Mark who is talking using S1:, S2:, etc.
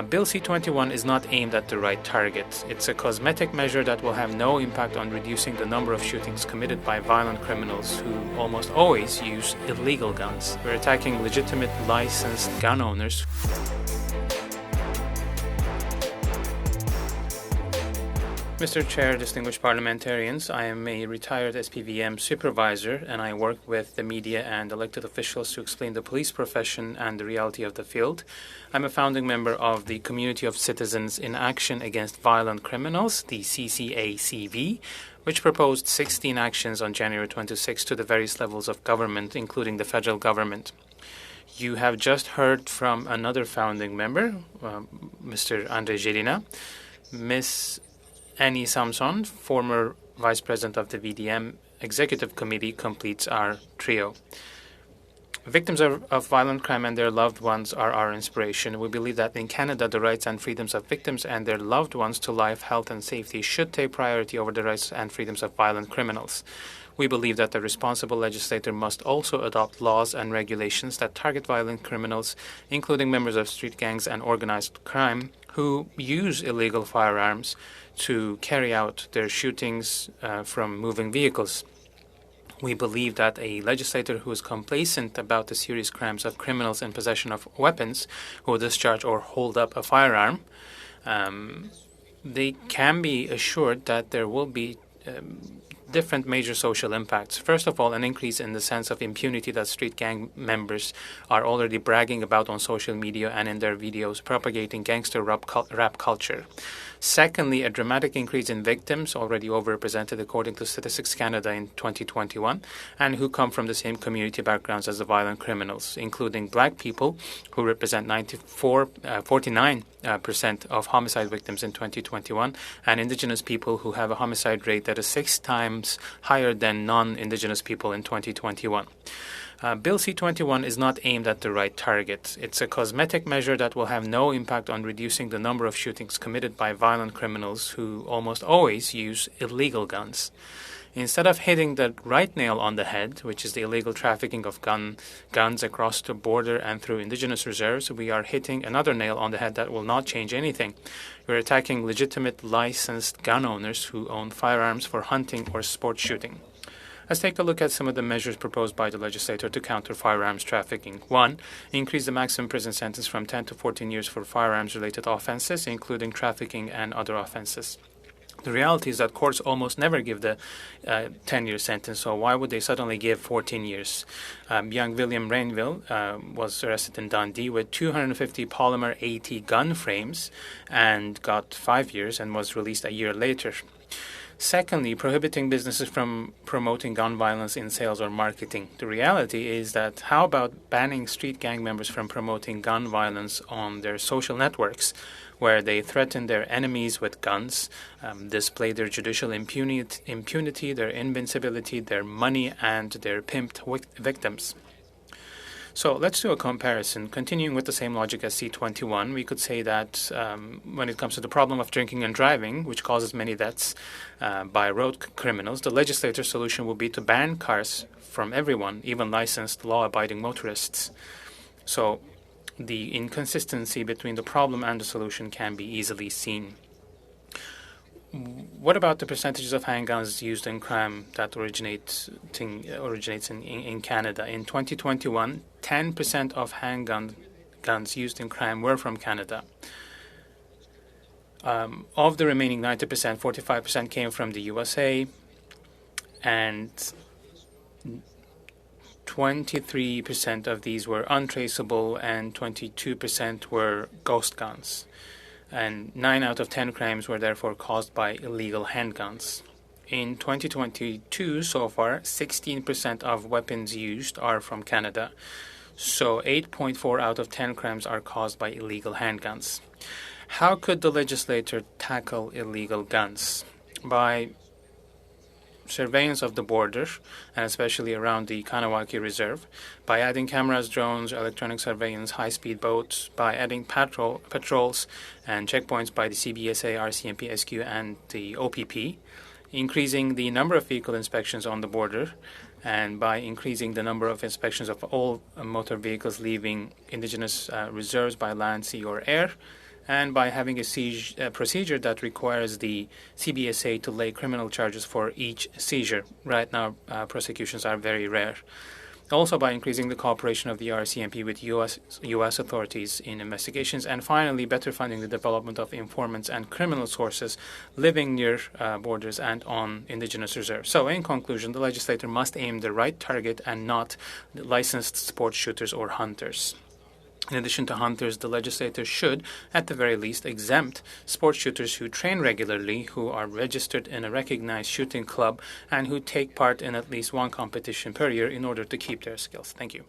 S1: Bill C-21 is not aimed at the right target. It's a cosmetic measure that will have no impact on reducing the number of shootings committed by violent criminals who almost always use illegal guns. We're attacking legitimate, licensed gun owners. Mr. Chair, distinguished parliamentarians, I am a retired SPVM Supervisor and I work with the media and elected officials to explain the police profession and the reality of the field. I'm a founding member of the Community of Citizens in Action Against Violent Criminals, the CCACV, which proposed 16 actions on January 26 to the various levels of government, including the federal government. You have just heard from another founding member, Mr. 𝐼𝐧𝐝. Ms. Annie Samson, former Vice President of the VDM Executive Committee, completes our trio. Victims of violent crime and their loved ones are our inspiration. We believe that in Canada, the rights and freedoms of victims and their loved ones to life, health, and safety should take priority over the rights and freedoms of violent criminals. We believe that the responsible legislator must also adopt laws and regulations that target violent criminals, including members of street gangs and organized crime, who use illegal firearms to carry out their shootings from moving vehicles. We believe that a legislator who is complacent about the serious crimes of criminals in possession of weapons who discharge or hold up a firearm, they can be assured that there will be different major social impacts. First of all, an increase in the sense of impunity that street gang members are already bragging about on social media and in their videos propagating gangster rap culture. Secondly, a dramatic increase in victims, already overrepresented according to Statistics Canada in 2021, and who come from the same community backgrounds as the violent criminals, including Black people, who represent 49% of homicide victims in 2021, and Indigenous people who have a homicide rate that is 6 times higher than non-Indigenous people in 2021. Bill C-21 is not aimed at the right target. It's a cosmetic measure that will have no impact on reducing the number of shootings committed by violent criminals who almost always use illegal guns. Instead of hitting the right nail on the head, which is the illegal trafficking of guns across the border and through Indigenous reserves, we are hitting another nail on the head that will not change anything. We're attacking legitimate, licensed gun owners who own firearms for hunting or sport shooting. Let's take a look at some of the measures proposed by the legislator to counter firearms trafficking. 1. Increase the maximum prison sentence from 10 to 14 years for firearms-related offenses, including trafficking and other offenses. The reality is that courts almost never give the 10-year sentence, so why would they suddenly give 14 years? Young William Rainville was arrested in Dundee with 250 polymer AT gun frames and got 5 years and was released a year later. Secondly, prohibiting businesses from promoting gun violence in sales or marketing. The reality is that how about banning street gang members from promoting gun violence on their social networks, where they threaten their enemies with guns, display their judicial impunity, their invincibility, their money, and their pimped victims. So let's do a comparison. Continuing with the same logic as C-21, we could say that when it comes to the problem of drinking and driving, which causes many deaths by road criminals, the legislator's solution would be to ban cars from everyone, even licensed law-abiding motorists. So the inconsistency between the problem and the solution can be easily seen. What about the percentages of handguns used in crime that originates in Canada? In 2021, 10% of handguns used in crime were from Canada. Of the remaining 90%, 45% came from the USA, and 23% of these were untraceable, and 22% were ghost guns. And 9 out of 10 crimes were therefore caused by illegal handguns. In 2022, so far, 16% of weapons used are from Canada. So 8.4 out of 10 crimes are caused by illegal handguns. How could the legislator tackle illegal guns? By surveillance of the border, and especially around the 𝐂𝐂𝐷 Reserve, by adding cameras, drones, electronic surveillance, high-speed boats, by adding patrols and checkpoints by the CBSA, RCMP, SQ, and the OPP, increasing the number of vehicle inspections on the border, and by increasing the number of inspections of all motor vehicles leaving Indigenous reserves by land, sea, or air, and by having a procedure that requires the CBSA to lay criminal charges for each seizure. Right now, prosecutions are very rare. Also by increasing the cooperation of the RCMP with U.S. authorities in investigations, and finally better funding the development of informants and criminal sources living near borders and on indigenous reserves. So in conclusion, the legislator must aim the right target and not licensed sports shooters or hunters. In addition to hunters, the legislator should, at the very least, exempt sports shooters who train regularly, who are registered in a recognized shooting club, and who take part in at least one competition per year in order to keep their skills. Thank you.